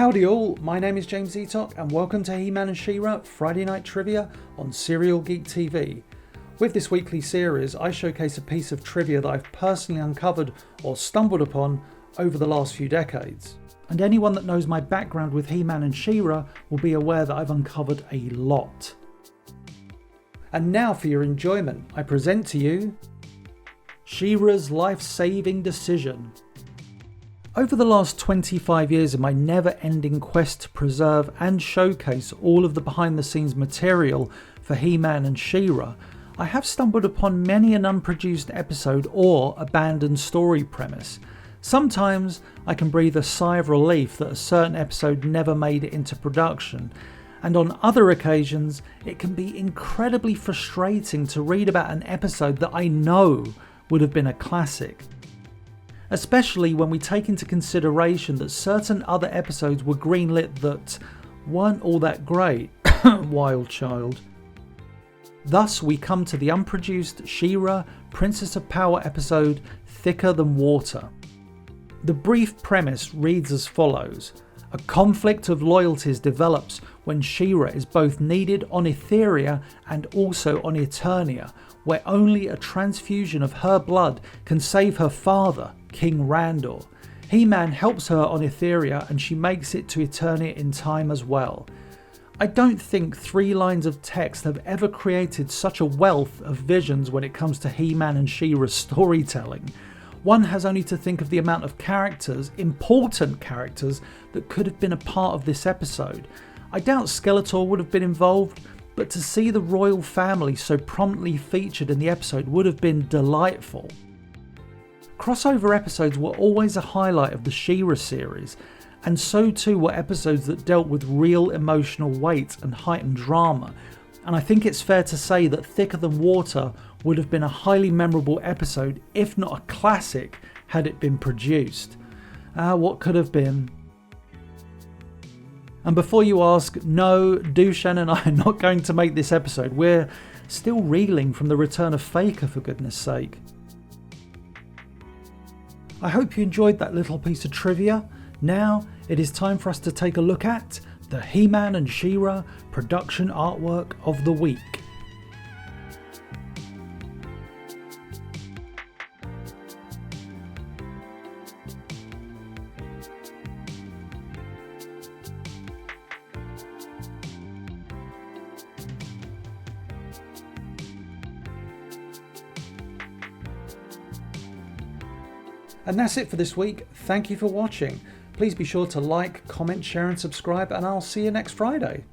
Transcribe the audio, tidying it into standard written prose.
Howdy all, my name is James Eatock and welcome to He-Man and She-Ra Friday Night Trivia on Serial Geek TV. With this weekly series, I showcase a piece of trivia that I've personally uncovered or stumbled upon over the last few decades. And anyone that knows my background with He-Man and She-Ra will be aware that I've uncovered a lot. And now for your enjoyment, I present to you She-Ra's life-saving decision. Over the last 25 years of my never-ending quest to preserve and showcase all of the behind-the-scenes material for He-Man and She-Ra, I have stumbled upon many an unproduced episode or abandoned story premise. Sometimes I can breathe a sigh of relief that a certain episode never made it into production, and on other occasions it can be incredibly frustrating to read about an episode that I know would have been a classic. Especially when we take into consideration that certain other episodes were greenlit that weren't all that great. Wild child. Thus we come to the unproduced She-Ra Princess of Power episode Thicker Than Water. The brief premise reads as follows. A conflict of loyalties develops when She-Ra is both needed on Etheria and also on Eternia, where only a transfusion of her blood can save her father, King Randor. He-Man helps her on Etheria and she makes it to Eternia in time as well. I don't think 3 lines of text have ever created such a wealth of visions when it comes to He-Man and She-Ra's storytelling. One has only to think of the amount of characters, important characters, that could have been a part of this episode. I doubt Skeletor would have been involved, but to see the royal family so prominently featured in the episode would have been delightful. Crossover episodes were always a highlight of the She-Ra series, and so too were episodes that dealt with real emotional weight and heightened drama, and I think it's fair to say that Thicker Than Water would have been a highly memorable episode, if not a classic, had it been produced. What could have been? And before you ask, no, Dushan and I are not going to make this episode. We're still reeling from the return of Faker, for goodness sake. I hope you enjoyed that little piece of trivia. Now it is time for us to take a look at the He-Man and She-Ra production artwork of the week. And that's it for this week. Thank you for watching. Please be sure to like, comment, share and subscribe, and I'll see you next Friday.